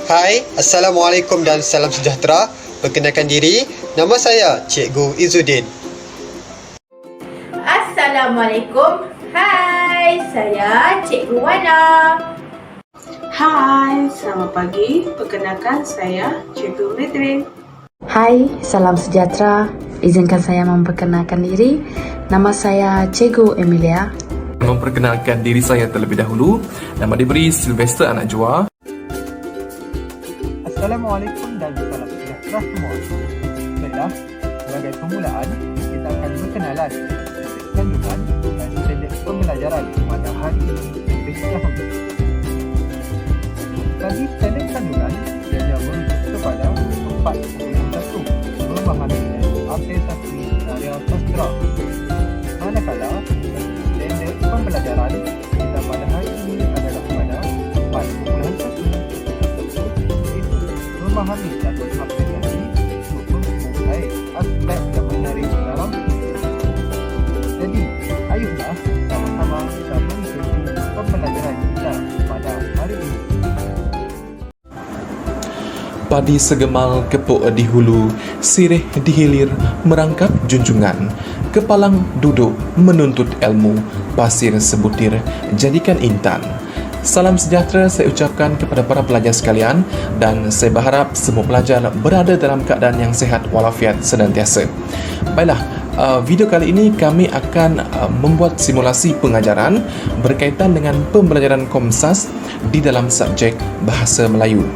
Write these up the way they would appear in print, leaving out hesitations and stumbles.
Hai, Assalamualaikum dan salam sejahtera. Perkenalkan diri, nama saya Cikgu Izzuddin. Assalamualaikum. Hai, saya Cikgu Wana. Hai, selamat pagi. Perkenalkan saya Cikgu Medrin. Hai, salam sejahtera. Izinkan saya memperkenalkan diri. Nama saya Cikgu Emilia. Memperkenalkan diri saya terlebih dahulu. Nama diberi Sylvester Anak Jua. Assalamualaikum dan salam sejahtera semua. Baiklah, sebagai permulaan, kita akan berkenalan dengan kandungan dan pendek pembelajaran pada hari ini terlebih dahulu. Bagi pendek kandungan, ia merujuk kepada 4.1 memahami apresiasi karya sastra. Manakala, pendek pembelajaran kita pada hari ini adalah pada 4.1 memahami catur apresiasi untuk menguasai aspek yang menarik dalam. Jadi, ayuhlah sama-sama kita mengikuti pembelajaran kita pada hari ini. Padi segemal kepuk di hulu, sirih di hilir merangkap junjungan. Kepalang duduk menuntut ilmu, pasir sebutir jadikan intan. Salam sejahtera saya ucapkan kepada para pelajar sekalian dan saya berharap semua pelajar berada dalam keadaan yang sihat walafiat senantiasa. Baiklah, video kali ini kami akan membuat simulasi pengajaran berkaitan dengan pembelajaran Komsas di dalam subjek Bahasa Melayu.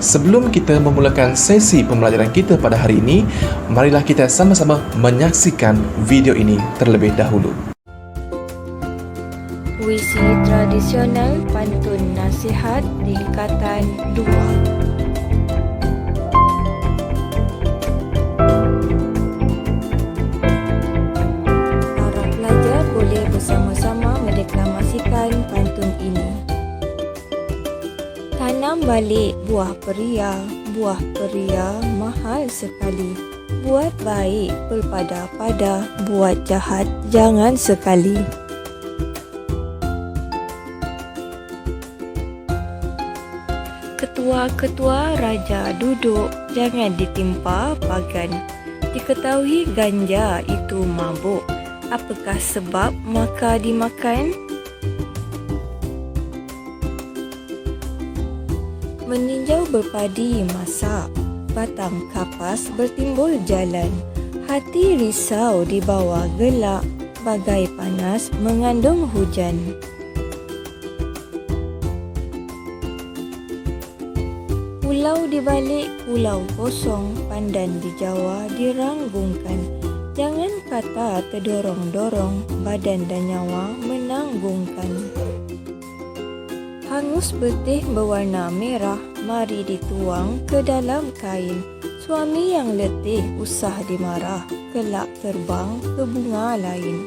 Sebelum kita memulakan sesi pembelajaran kita pada hari ini, marilah kita sama-sama menyaksikan video ini terlebih dahulu. Puisi tradisional pantun nasihat tingkatan 2. Para pelajar boleh bersama-sama mendeklamasikan pantun ini. Tanam balik buah peria mahal sekali. Buat baik berpada-pada, buat jahat jangan sekali. Ketua-ketua raja duduk, jangan ditimpa pagan. Diketahui ganja itu mabuk, apakah sebab maka dimakan? Meninjau berpadi masak, batang kapas bertimbul jalan. Hati risau di bawah gelak, bagai panas mengandung hujan. Pulau di balik pulau kosong, pandan di Jawa diranggungkan. Jangan kata terdorong-dorong, badan dan nyawa menanggungkan. Hangus betih berwarna merah, mari dituang ke dalam kain. Suami yang letih usah dimarah, kelak terbang ke bunga lain.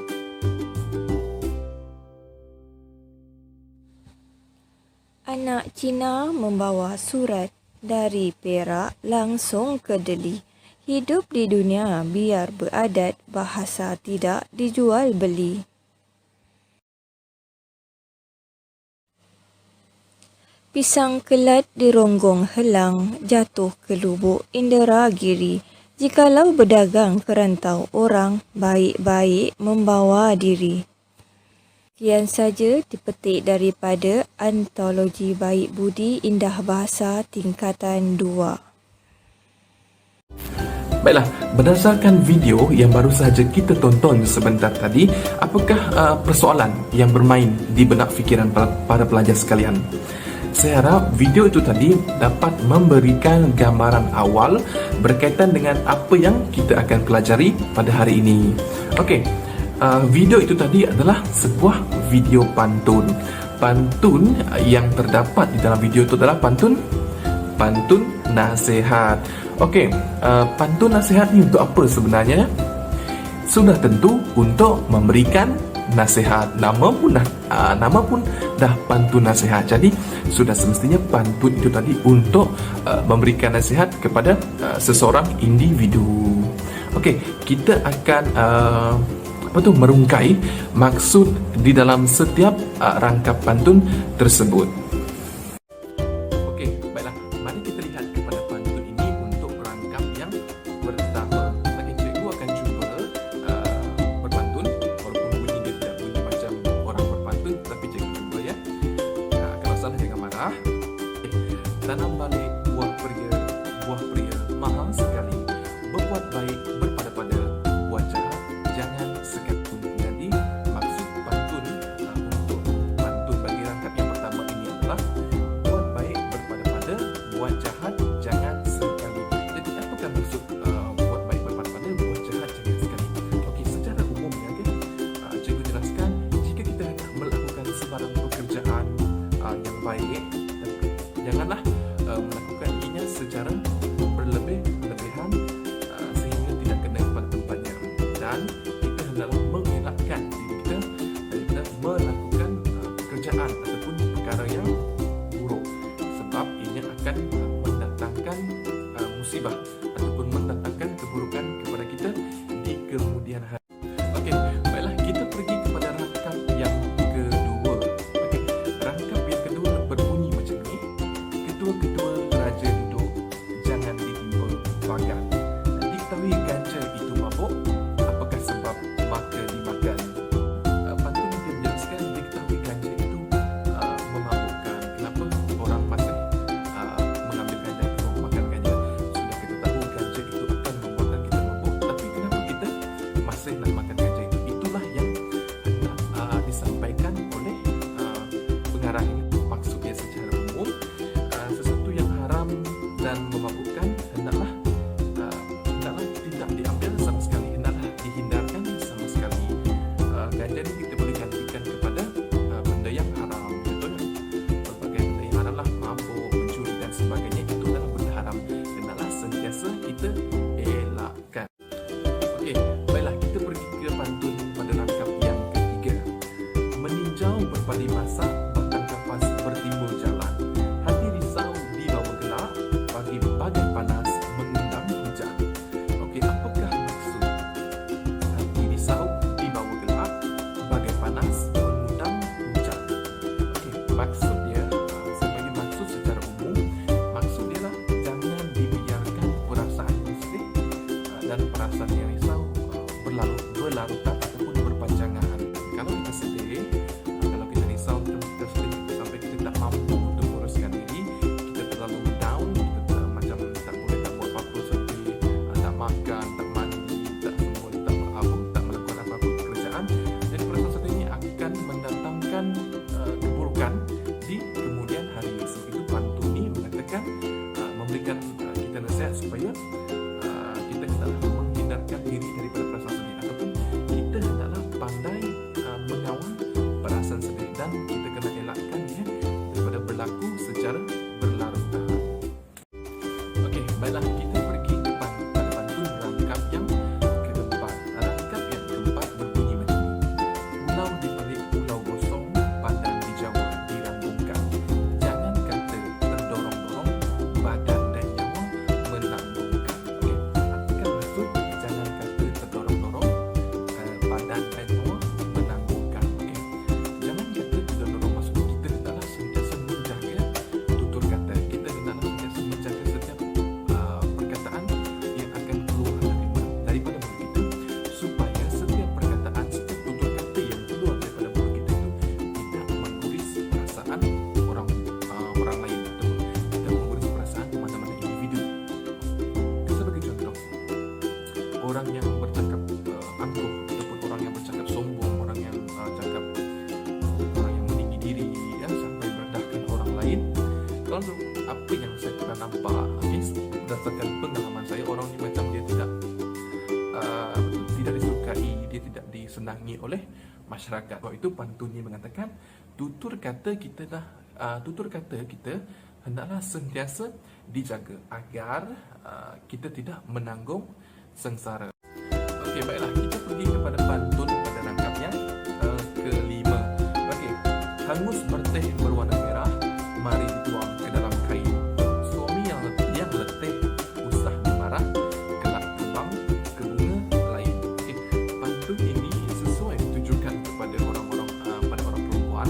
Anak Cina membawa surat dari Perak langsung ke Delhi. Hidup di dunia biar beradat, bahasa tidak dijual beli. Pisang kelat dironggong helang, jatuh ke lubuk Inderagiri. Jikalau berdagang kerantau orang, baik-baik membawa diri. Sekian saja dipetik daripada Antologi Baik Budi Indah Bahasa Tingkatan 2. Baiklah, berdasarkan video yang baru sahaja kita tonton sebentar tadi, apakah persoalan yang bermain di benak fikiran para pelajar sekalian? Saya harap video itu tadi dapat memberikan gambaran awal berkaitan dengan apa yang kita akan pelajari pada hari ini. Okey. Video itu tadi adalah sebuah video pantun. Pantun yang terdapat di dalam video itu adalah pantun nasihat. Okey, pantun nasihat ini untuk apa sebenarnya? Sudah tentu untuk memberikan nasihat. Nama pun dah pantun nasihat. Jadi sudah semestinya pantun itu tadi untuk memberikan nasihat kepada seseorang individu. Okey, kita akan merungkai maksud di dalam setiap rangkap pantun tersebut. Okey, baiklah. tanam balik buah pria mahal sekali. Berbuat baik berpada-pada, buat jahat jangan sekali. Jadi maksud pantun untuk pantun bagi rangkap yang pertama ini adalah buat baik berpada-pada, buat jahat jangan sekali. Jadi apakah maksud buat baik berpada-pada, buat jahat jangan sekali? Okey, secara umumnya cikgu jelaskan, jika kita hendak melakukan sebarang pekerjaan yang baik, janganlah melakukan ianya secara berlebihan sehingga tidak kena pada tempatnya, dan kita hendaklah mengelakkan diri kita daripada melakukan pekerjaan ataupun perkara yang buruk, sebab ianya akan mendatangkan musibah ataupun mendatangkan keburukan kepada kita di kemudian hari. Okey, baiklah, kita pergi kepada rangkap yang kedua. Okey, rangkap yang kedua berbunyi macam ni. Kedua-kedua raja duduk, jangan ditimpa pagar. Diketahui ganja itu mabuk, apakah sebab maka dimakan? Pantun dia menjelaskan diketahui ganja itu memabukkan. Kenapa orang masih mengambil ganja atau makan ganja? Sudah kita tahu ganja itu akan membuatkan kita mabuk, tapi kenapa kita masih nak makan ganja itu? Itulah yang hendak disampaikan oleh pengarah ini. Maksudnya secara umum, sesuatu yang haram dan memabukkan hendaklah tidak diambil sama sekali, hendaklah dihindarkan sama sekali. Ganja ini kita boleh gantikan kepada benda yang haram. Contohnya berbagai benda yang haram lah, mabuk, mencuri dan sebagainya, itu adalah benda haram, hendaklah sentiasa kita elakkan. Okey, baiklah, kita pergi ke pantun pada rangkap yang ketiga. Meninjau berpadi masak, batang kapas bertimbul jalan. Hati risau di bawah gelap, pagi bagai panas mengundang hujan. Okey, apakah maksud hati risau di bawah gelap, bagai panas mengundang hujan? Okey, maksud dia, sebagai maksud secara umum, maksud dia lah jangan dibiarkan perasaan sedih dan perasaan yang risau berlarutan ataupun berpanjangan. Kalau kita sedih, kalau kita risau, kita sedih sampai kita tak mampu untuk menguruskan diri, kita terlalu down, kita macam tak boleh tak buat apa-apa, seperti tak makan, tak mandi, tak semua, tak melakukan apa-apa pekerjaan. Jadi perasaan sedih ini akan mendatangkan keburukan di kemudian hari. Sebab itu pantun ini mengatakan, memberikan kita nasihat supaya kita hendaklah menghindarkan diri daripada perasaan sedih, ataupun kita hendaklah pandai mengawal perasaan sedih, dan kita kena elakkan dia daripada berlaku secara berlarut-larut. Okey, baiklah, kita pergi pada pantun rangkap yang keempat. Rangkap yang keempat berbunyi macam ni. Pulau di balik pulau gosong, badan di Jawa dirangkumkan. Jangan kata terdorong-dorong, badan dan nyawa menanggungkan. Okey, apakah maksud jangan kata terdorong-dorong, badan dan nyawa menanggungkan? Okey, jangan kata terdorong-dorong, maksud kita hendaklah sentiasa menjaga tutur kata. Kita hendaklah sentiasa menjaga setiap perkataan yang akan keluar daripada mulut kita, supaya setiap perkataan, setiap tutur kata yang keluar daripada mulut kita itu tidak mengguris perasaan orang lain, atau tidak mengguris perasaan mana-mana individu. Sebagai contoh, orang yang bercakap angkuh, ataupun orang yang bercakap sombong, orang yang meninggi diri, sampai merendahkan orang lain. Kalau apa yang saya pernah nampak, berdasarkan pengalaman saya, orang ni macam dia tidak disukai, dia tidak disenangi oleh masyarakat. Sebab itu pantunnya mengatakan tutur kata kita hendaklah sentiasa dijaga agar kita tidak menanggung sengsara. Okey, baiklah, kita pergi kepada pantun pada rangkap yang kelima. Okey, hangus berteh berwarna merah, mari dituang ke dalam kain. Suami yang letih usah marah, kelak terbang ke bunga lain. Okey, pantun ini sesuai ditujukan kepada orang-orang pada orang perempuan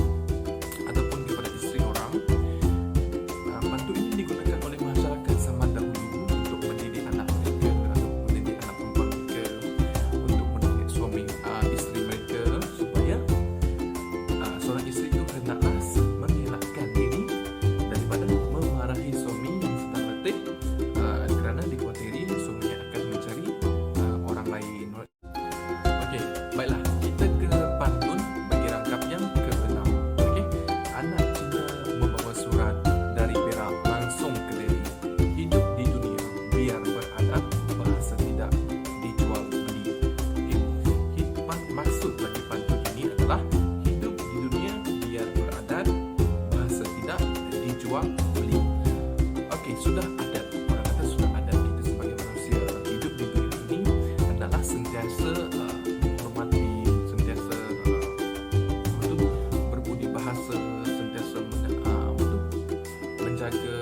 ataupun kepada isteri orang. Pantun ini digunakan oleh masyarakat zaman dahulu untuk mendidik anak mereka, atau mendidik anak perempuan mereka, untuk mendidik suami isteri mereka, supaya seorang isteri itu hendaklah adalah hidup di dunia biar beradat, bahasa tidak dijual beli. Okey, sudah adat. Orang kata sudah adat kita sebagai manusia hidup di dunia ini adalah sentiasa menghormati, sentiasa berbudi bahasa, sentiasa menjaga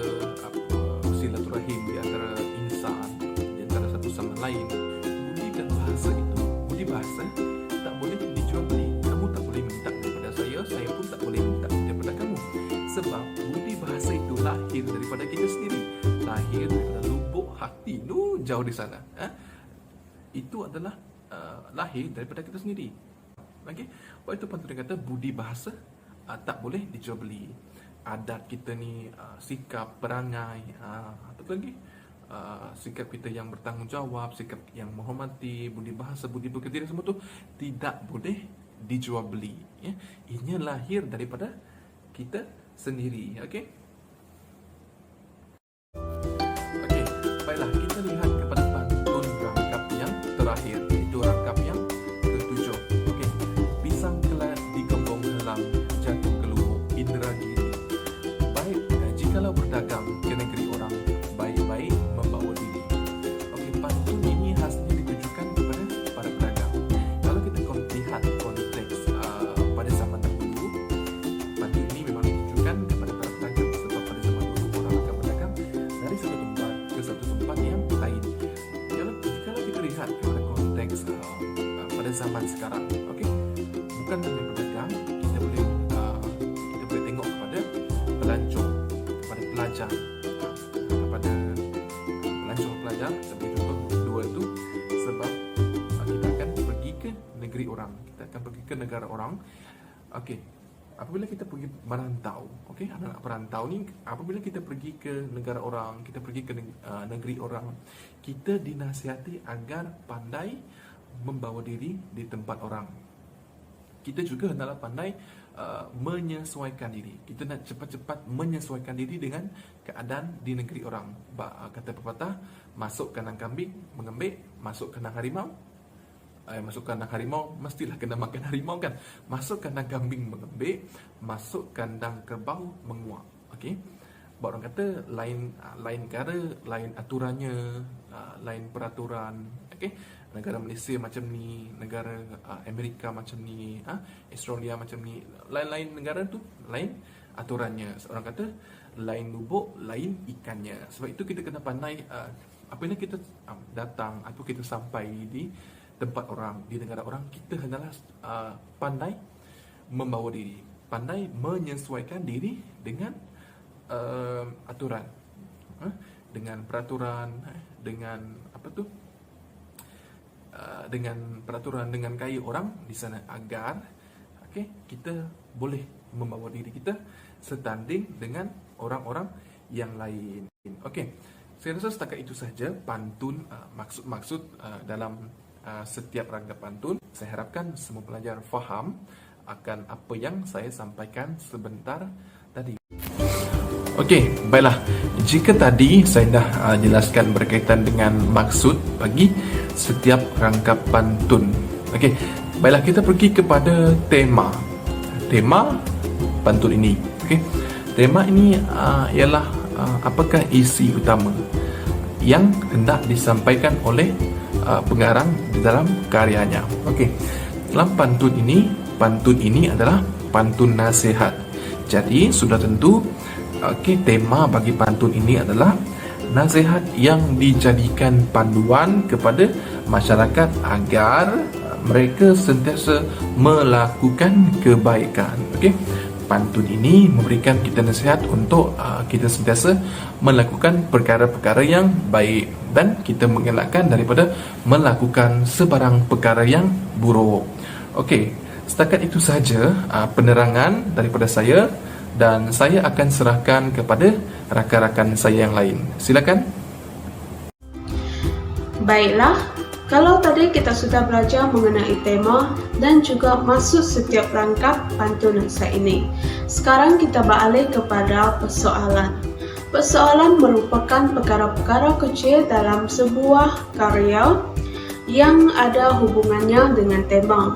silaturahim di antara insan, di antara satu sama lain. Budi dan bahasa itu, budi bahasa tak boleh dijual beli. Kamu tak boleh minta daripada saya pun tak boleh minta daripada kamu. Sebab budi bahasa itu lahir daripada kita sendiri, lahir daripada lubuk hati, jauh di sana. Itu adalah lahir daripada kita sendiri. Okey, sebab itu pantun kata budi bahasa tak boleh dijual beli. Adat kita ni, sikap perangai, apa lagi? Sikap kita yang bertanggungjawab, sikap yang menghormati, budi bahasa, budi pekerti, semua tu tidak boleh dijual beli. Ya, ini lahir daripada kita sendiri. Okey. Okey, baiklah kita lihat kepada pantun rangkap yang terakhir, itu rangkap yang ke-7. Okey, pisang kelat digembong helam, jatuh ke lubuk Indragiri. Baik, jikalau berdagang ke negeri orang, baik-baik membawa diri. Okey, pantun ini khasnya ditujukan kepada para pedagang. Kalau kita lihat konteks pada zaman dahulu, pantun ini memang ditujukan kepada para pedagang. Sebab pada zaman dulu orang akan berdagang dari satu tempat ke satu tempat yang lain. Kalau kita lihat kepada konteks pada zaman sekarang, okey, bukan hanya berdagang, kita boleh tengok kepada pelancong, kepada pelajar, kepada pelajar sebagai contoh dua itu. Sebab kita akan pergi ke negeri orang, kita akan pergi ke negara orang. Okey, apabila kita pergi merantau, okey, anak-anak perantau ni, apabila kita pergi ke negara orang, kita pergi ke negeri orang, kita dinasihati agar pandai membawa diri di tempat orang. Kita juga hendaklah pandai menyesuaikan diri. Kita nak cepat-cepat menyesuaikan diri dengan keadaan di negeri orang. Kata pepatah, masuk kandang kambing mengembik, masuk kandang harimau. Masuk kandang harimau mestilah kena makan harimau kan. Masuk kandang kambing mengembik, masuk kandang kerbau menguak. Okey. Orang kata lain negara, lain aturannya, lain peraturan. Okey. Negara Malaysia macam ni, negara Amerika macam ni, Australia macam ni, lain-lain negara tu lain aturannya. Orang kata lain lubuk, lain ikannya. Sebab itu kita kena pandai apabila kita datang atau kita sampai di tempat orang, di negara orang, kita hendaklah pandai membawa diri, pandai menyesuaikan diri dengan aturan, dengan peraturan, dengan apa tu, dengan peraturan, dengan gaya orang di sana, agar kita boleh membawa diri kita setanding dengan orang-orang yang lain. Okey, saya rasa setakat itu sahaja pantun, maksud-maksud dalam setiap rangkap pantun. Saya harapkan semua pelajar faham akan apa yang saya sampaikan sebentar tadi. Okey, baiklah. Jika tadi saya dah jelaskan berkaitan dengan maksud bagi setiap rangkap pantun. Okey, baiklah kita pergi kepada tema pantun ini. Okey, tema ini ialah apakah isi utama yang hendak disampaikan oleh pengarang di dalam karyanya. Okey, dalam pantun ini adalah pantun nasihat. Jadi sudah tentu tema bagi pantun ini adalah nasihat yang dijadikan panduan kepada masyarakat agar mereka sentiasa melakukan kebaikan. Okey, pantun ini memberikan kita nasihat untuk kita sentiasa melakukan perkara-perkara yang baik dan kita mengelakkan daripada melakukan sebarang perkara yang buruk. Okey, setakat itu sahaja penerangan daripada saya. Dan saya akan serahkan kepada rakan-rakan saya yang lain. Silakan. Baiklah, kalau tadi kita sudah belajar mengenai tema dan juga maksud setiap rangkap pantun saya ini. Sekarang kita beralih kepada persoalan. Persoalan merupakan perkara-perkara kecil dalam sebuah karya yang ada hubungannya dengan tema.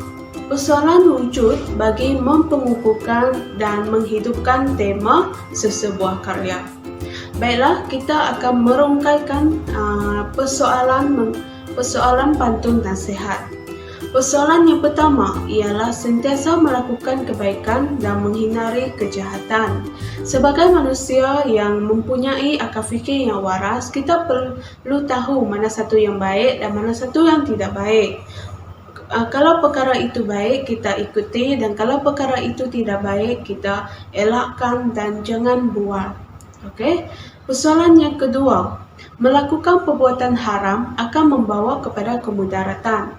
persoalan wujud bagi mempengukuhkan dan menghidupkan tema sesebuah karya. Baiklah, kita akan merungkaikan persoalan pantun nasihat. Persoalan yang pertama ialah sentiasa melakukan kebaikan dan menghindari kejahatan. Sebagai manusia yang mempunyai akal fikir yang waras, kita perlu tahu mana satu yang baik dan mana satu yang tidak baik. Kalau perkara itu baik, kita ikuti, dan kalau perkara itu tidak baik, kita elakkan dan jangan buat. Okey. Persoalan yang kedua, melakukan perbuatan haram akan membawa kepada kemudaratan.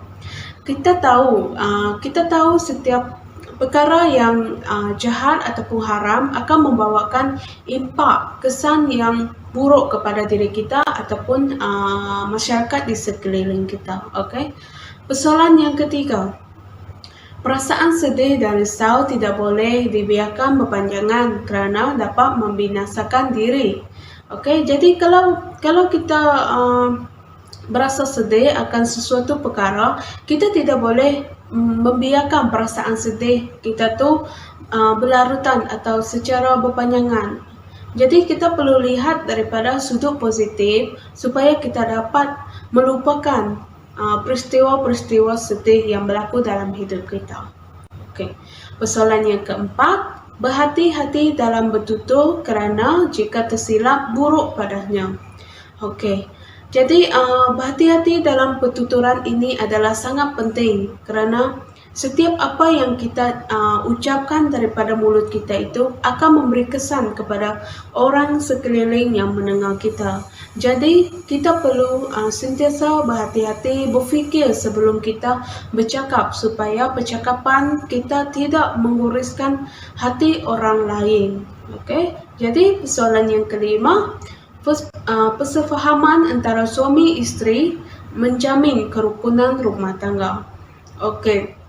Kita tahu setiap perkara yang jahat ataupun haram akan membawakan impak, kesan yang buruk kepada diri kita ataupun masyarakat di sekeliling kita. Okey. Persoalan yang ketiga, perasaan sedih dan risau tidak boleh dibiarkan berpanjangan kerana dapat membinasakan diri. Okey, jadi kalau kita berasa sedih akan sesuatu perkara, kita tidak boleh membiarkan perasaan sedih kita tu berlarutan atau secara berpanjangan. Jadi kita perlu lihat daripada sudut positif supaya kita dapat melupakan peristiwa-peristiwa sedih yang berlaku dalam hidup kita. Okey. Persoalan yang keempat, berhati-hati dalam bertutur kerana jika tersilap buruk padanya. Okey. Jadi berhati-hati dalam pertuturan ini adalah sangat penting kerana setiap apa yang kita ucapkan daripada mulut kita itu akan memberi kesan kepada orang sekeliling yang mendengar kita. Jadi kita perlu sentiasa berhati-hati, berfikir sebelum kita bercakap supaya percakapan kita tidak menguriskan hati orang lain. Okey. Jadi persoalan yang kelima, persefahaman antara suami isteri menjamin kerukunan rumah tangga. Okey.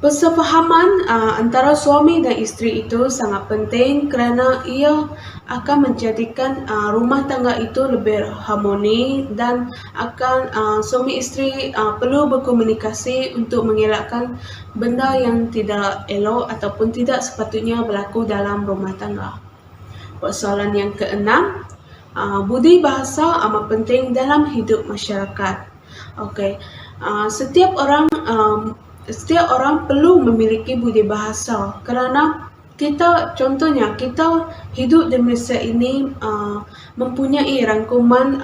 Persefahaman antara suami dan isteri itu sangat penting kerana ia akan menjadikan rumah tangga itu lebih harmoni, dan akan suami isteri perlu berkomunikasi untuk mengelakkan benda yang tidak elok ataupun tidak sepatutnya berlaku dalam rumah tangga. Persoalan yang keenam, budi bahasa amat penting dalam hidup masyarakat. Okey. Setiap orang perlu memiliki budi bahasa kerana kita hidup di Malaysia ini mempunyai rangkuman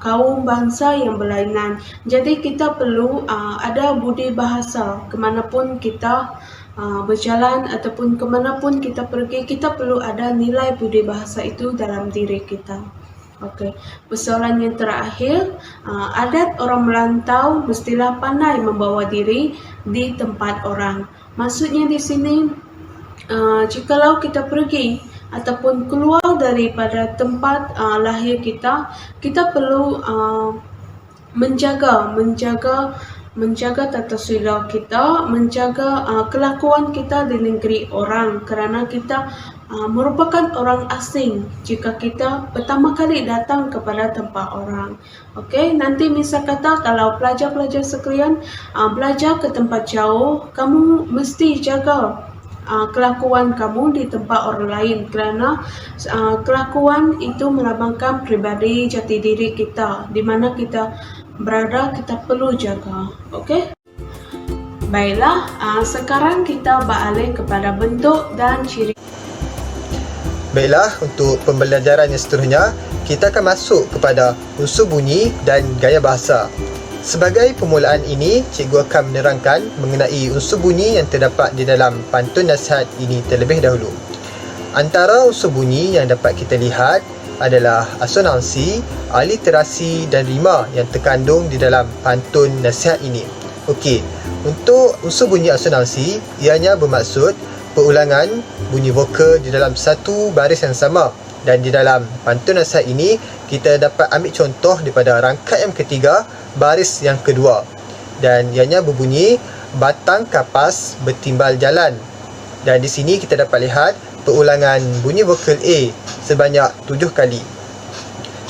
kaum bangsa yang berlainan. Jadi kita perlu ada budi bahasa kemanapun kita berjalan ataupun kemanapun kita pergi, kita perlu ada nilai budi bahasa itu dalam diri kita. Okey. Persoalan yang terakhir, adat orang merantau mestilah pandai membawa diri di tempat orang. Maksudnya di sini, jikalau kita pergi ataupun keluar daripada tempat lahir kita, kita perlu menjaga tata sila kita, menjaga kelakuan kita di negeri orang kerana kita merupakan orang asing jika kita pertama kali datang kepada tempat orang. Okey, nanti misal kata kalau pelajar-pelajar sekalian belajar ke tempat jauh, kamu mesti jaga kelakuan kamu di tempat orang lain kerana kelakuan itu melambangkan pribadi jati diri kita. Di mana kita berada, kita perlu jaga. Okey? Baiklah, sekarang kita beralih kepada bentuk dan ciri. Baiklah, untuk pembelajaran yang seterusnya, kita akan masuk kepada unsur bunyi dan gaya bahasa. Sebagai permulaan ini, cikgu akan menerangkan mengenai unsur bunyi yang terdapat di dalam pantun nasihat ini terlebih dahulu. Antara unsur bunyi yang dapat kita lihat adalah asonansi, aliterasi dan rima yang terkandung di dalam pantun nasihat ini. Okey, untuk unsur bunyi asonansi, ianya bermaksud perulangan bunyi vokal di dalam satu baris yang sama, dan di dalam pantun nasihat ini kita dapat ambil contoh daripada rangkaian ketiga baris yang kedua, dan ianya berbunyi batang kapas bertimbal jalan. Dan di sini kita dapat lihat perulangan bunyi vokal A sebanyak 7 kali.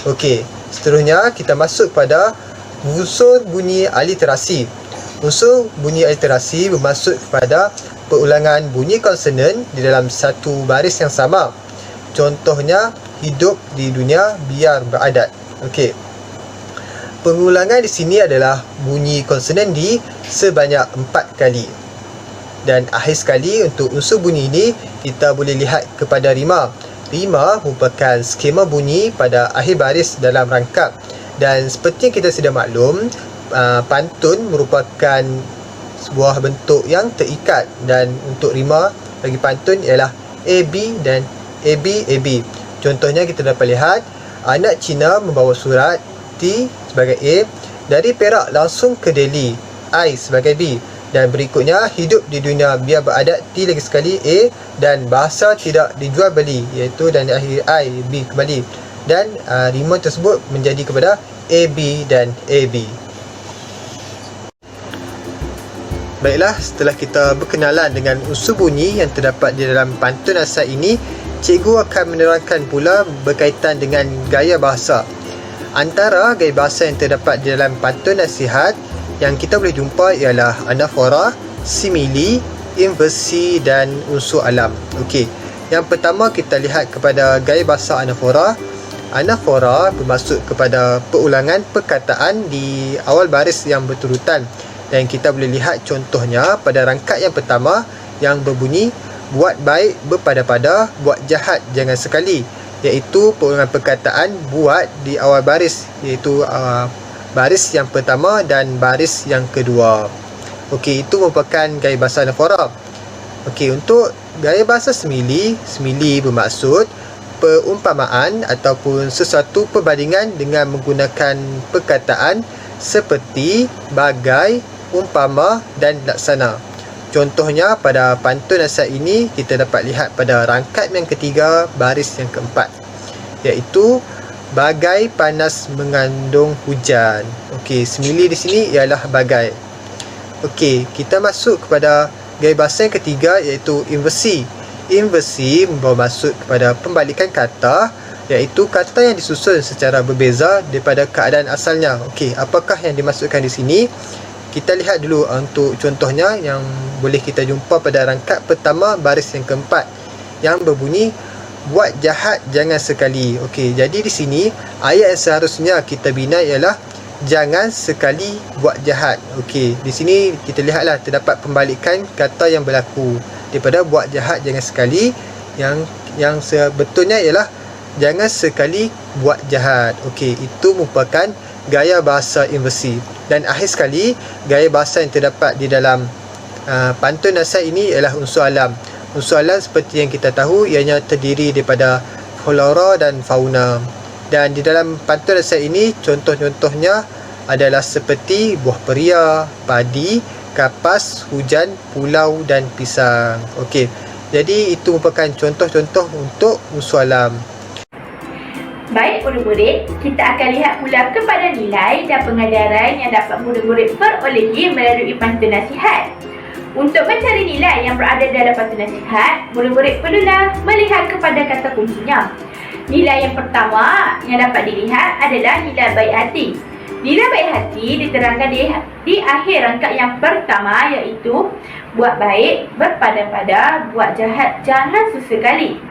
Okey, seterusnya kita masuk pada unsur bunyi aliterasi. Unsur bunyi aliterasi bermaksud kepada perulangan bunyi konsonan di dalam satu baris yang sama. Contohnya, hidup di dunia biar beradat. Okey. Pengulangan di sini adalah bunyi konsonan di sebanyak 4 kali. Dan akhir sekali untuk unsur bunyi ini, kita boleh lihat kepada rima. Rima merupakan skema bunyi pada akhir baris dalam rangkap. Dan seperti yang kita sudah maklum, pantun merupakan sebuah bentuk yang terikat, dan untuk rima bagi pantun ialah AB dan AB, AB. Contohnya kita dapat lihat, anak Cina membawa surat, T sebagai A, dari Perak langsung ke Delhi, I sebagai B. Dan berikutnya, hidup di dunia biar beradat, T lagi sekali, A, dan bahasa tidak dijual beli, iaitu dan di akhir I, B kembali. Dan rima tersebut menjadi kepada AB dan AB. Baiklah, setelah kita berkenalan dengan unsur bunyi yang terdapat di dalam pantun nasihat ini, cikgu akan menerangkan pula berkaitan dengan gaya bahasa. Antara gaya bahasa yang terdapat di dalam pantun nasihat yang kita boleh jumpa ialah anafora, simili, inversi dan unsur alam. Okey. Yang pertama kita lihat kepada gaya bahasa anafora. Anafora bermaksud kepada perulangan perkataan di awal baris yang berturutan. Dan kita boleh lihat contohnya pada rangkap yang pertama yang berbunyi buat baik berpada-pada, buat jahat jangan sekali, iaitu perulangan perkataan buat di awal baris, iaitu baris yang pertama dan baris yang kedua. Okey, itu merupakan gaya bahasa anafora. Okey, untuk gaya bahasa simili, simili bermaksud perumpamaan ataupun sesuatu perbandingan dengan menggunakan perkataan seperti, bagai, umpama dan laksana. Contohnya pada pantun nasihat ini kita dapat lihat pada rangkap yang ketiga baris yang keempat, iaitu bagai panas mengandung hujan. Okey, simili di sini ialah bagai. Okey, kita masuk kepada gaya bahasa yang ketiga, iaitu inversi. Inversi membawa maksud kepada pembalikan kata, iaitu kata yang disusun secara berbeza daripada keadaan asalnya. Okey, apakah yang dimaksudkan di sini? Kita lihat dulu untuk contohnya yang boleh kita jumpa pada rangkap pertama baris yang keempat yang berbunyi buat jahat jangan sekali. Okey, jadi di sini ayat yang seharusnya kita bina ialah jangan sekali buat jahat. Okey, di sini kita lihatlah terdapat pembalikan kata yang berlaku daripada buat jahat jangan sekali, yang sebetulnya ialah jangan sekali buat jahat. Okey, itu merupakan gaya bahasa inversi. Dan akhir sekali, gaya bahasa yang terdapat di dalam pantun nasihat ini ialah unsur alam. Unsur alam seperti yang kita tahu ianya terdiri daripada flora dan fauna. Dan di dalam pantun nasihat ini contoh-contohnya adalah seperti buah peria, padi, kapas, hujan, pulau dan pisang. Okey. Jadi itu merupakan contoh-contoh untuk unsur alam. Baik murid-murid, kita akan lihat pula kepada nilai dan pengajaran yang dapat murid-murid perolehi melalui pantun nasihat. Untuk mencari nilai yang berada dalam pantun nasihat, murid-murid perlulah melihat kepada kata kuncinya. Nilai yang pertama yang dapat dilihat adalah nilai baik hati. Nilai baik hati diterangkan di akhir rangkap yang pertama, iaitu buat baik berpada-pada, buat jahat jangan sesekali.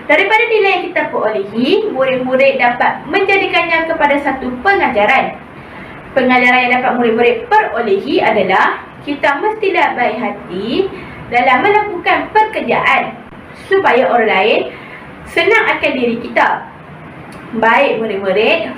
Daripada nilai yang kita perolehi, murid-murid dapat menjadikannya kepada satu pengajaran. Pengajaran yang dapat murid-murid perolehi adalah kita mestilah baik hati dalam melakukan pekerjaan supaya orang lain senang akan diri kita. Baik murid-murid,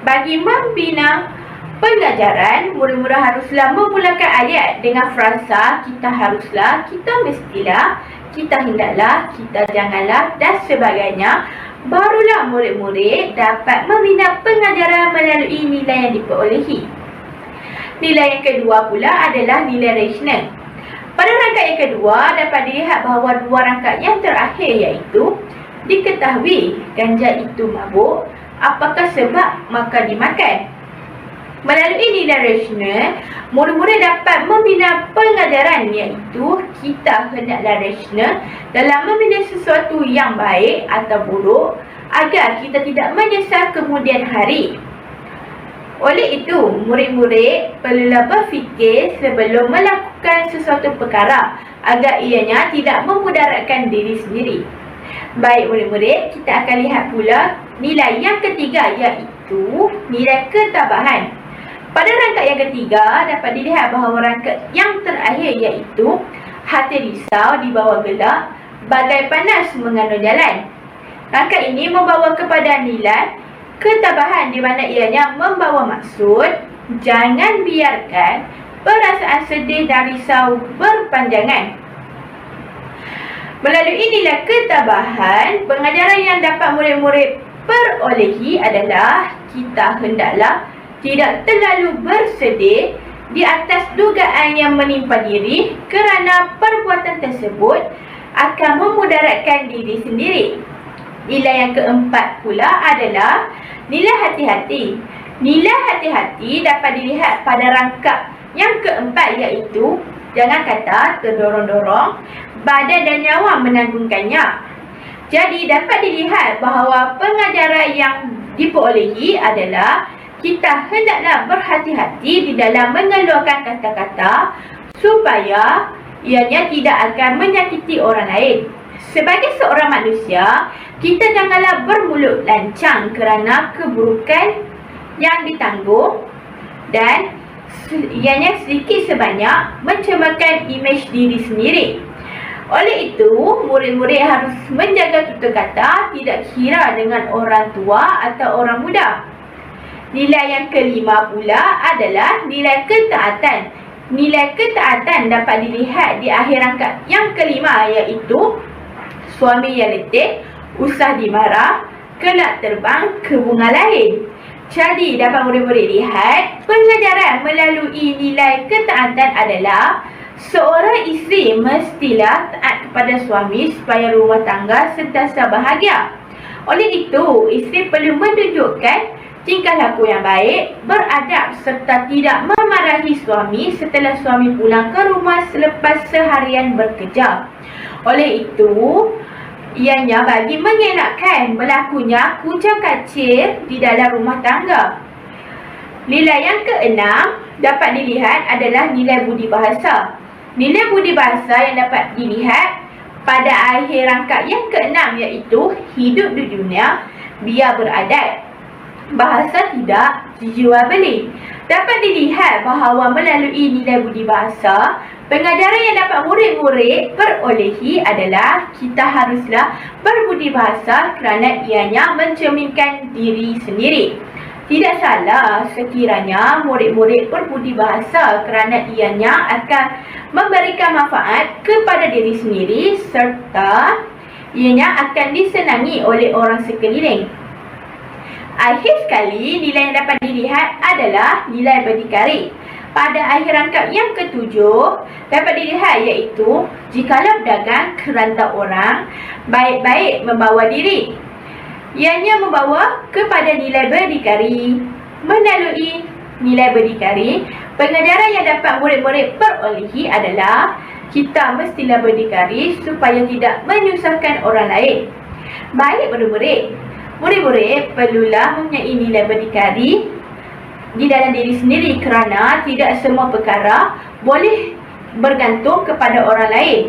bagi membina pengajaran, murid-murid haruslah memulakan ayat dengan frasa kita haruslah, kita mestilah, kita hendaklah, kita janganlah dan sebagainya. Barulah murid-murid dapat membina pengajaran melalui nilai yang diperolehi. Nilai yang kedua pula adalah nilai rasional. Pada rangkap yang kedua dapat dilihat bahawa dua rangkap yang terakhir, iaitu diketahui ganja itu mabuk, apakah sebab maka dimakan. Melalui nilai rasional, murid-murid dapat membina pengajaran, iaitu kita hendaklah rasional dalam memilih sesuatu yang baik atau buruk agar kita tidak menyesal kemudian hari. Oleh itu, murid-murid perlulah berfikir sebelum melakukan sesuatu perkara agar ianya tidak memudaratkan diri sendiri. Baik murid-murid, kita akan lihat pula nilai yang ketiga, iaitu nilai ketabahan. Pada rangkap yang ketiga, dapat dilihat bahawa rangkap yang terakhir iaitu hati risau di bawah gelap, bagai panas mengandung jalan. Rangkap ini membawa kepada nilai ketabahan di mana ianya membawa maksud jangan biarkan perasaan sedih dan risau berpanjangan. Melalui nilai ketabahan, pengajaran yang dapat murid-murid perolehi adalah kita hendaklah tidak terlalu bersedih di atas dugaan yang menimpa diri kerana perbuatan tersebut akan memudaratkan diri sendiri. Nilai yang keempat pula adalah nilai hati-hati. Nilai hati-hati dapat dilihat pada rangkap yang keempat, iaitu jangan kata terdorong-dorong, badan dan nyawa menanggungkannya. Jadi dapat dilihat bahawa pengajaran yang diperolehi adalah kita hendaklah berhati-hati di dalam mengeluarkan kata-kata supaya ianya tidak akan menyakiti orang lain. Sebagai seorang manusia, kita janganlah bermulut lancang kerana keburukan yang ditanggung dan ianya sedikit sebanyak mencemarkan imej diri sendiri. Oleh itu, murid-murid harus menjaga tutur kata tidak kira dengan orang tua atau orang muda. Nilai yang kelima pula adalah nilai ketaatan. Nilai ketaatan dapat dilihat di akhir rangkap yang kelima, iaitu suami yang letih, usah dimarah, kelak terbang ke bunga lain. Jadi dapat murid-murid lihat, pengajaran melalui nilai ketaatan adalah seorang isteri mestilah taat kepada suami supaya rumah tangga sentiasa bahagia. Oleh itu, isteri perlu menunjukkan tingkah laku yang baik, beradab serta tidak memarahi suami setelah suami pulang ke rumah selepas seharian bekerja. Oleh itu, ianya bagi mengelakkan berlakunya kucing kacir di dalam rumah tangga. Nilai yang keenam dapat dilihat adalah nilai budi bahasa. Nilai budi bahasa yang dapat dilihat pada akhir rangkap yang keenam, iaitu hidup di dunia biar beradab, bahasa tidak dijual beli. Dapat dilihat bahawa melalui nilai budi bahasa, pengajaran yang dapat murid-murid perolehi adalah kita haruslah berbudi bahasa kerana ianya mencerminkan diri sendiri. Tidak salah sekiranya murid-murid berbudi bahasa kerana ianya akan memberikan manfaat kepada diri sendiri serta ianya akan disenangi oleh orang sekeliling. Akhir sekali, nilai yang dapat dilihat adalah nilai berdikari. Pada akhir rangkap yang ketujuh, dapat dilihat iaitu jikalau berdagang kerana orang, baik-baik membawa diri. Ianya membawa kepada nilai berdikari. Melalui nilai berdikari, pengajaran yang dapat murid-murid perolehi adalah kita mestilah berdikari supaya tidak menyusahkan orang lain. Baik murid-murid, murid-murid perlulah mempunyai nilai berdikari di dalam diri sendiri kerana tidak semua perkara boleh bergantung kepada orang lain.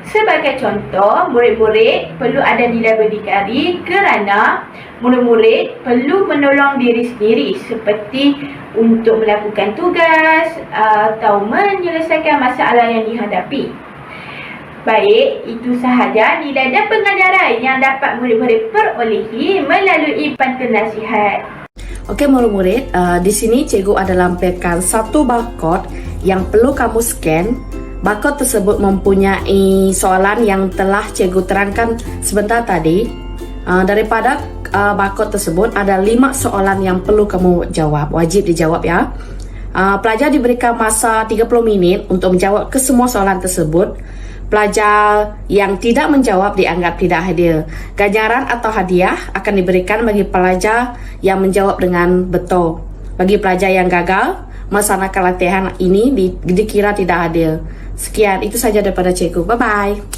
Sebagai contoh, murid-murid perlu ada nilai berdikari kerana murid-murid perlu menolong diri sendiri seperti untuk melakukan tugas atau menyelesaikan masalah yang dihadapi. Baik, itu sahaja nilai dan pengajaran yang dapat murid-murid perolehi melalui pantun nasihat. Okey murid-murid, di sini cikgu ada lampirkan satu barcode yang perlu kamu scan. Barcode tersebut mempunyai soalan yang telah cikgu terangkan sebentar tadi. Daripada barcode tersebut ada 5 soalan yang perlu kamu jawab, wajib dijawab ya. Pelajar diberikan masa 30 minit untuk menjawab ke semua soalan tersebut. Pelajar yang tidak menjawab dianggap tidak hadir. Ganjaran atau hadiah akan diberikan bagi pelajar yang menjawab dengan betul. Bagi pelajar yang gagal melaksanakan latihan ini dikira tidak hadir. Sekian, itu saja daripada cikgu. Bye-bye.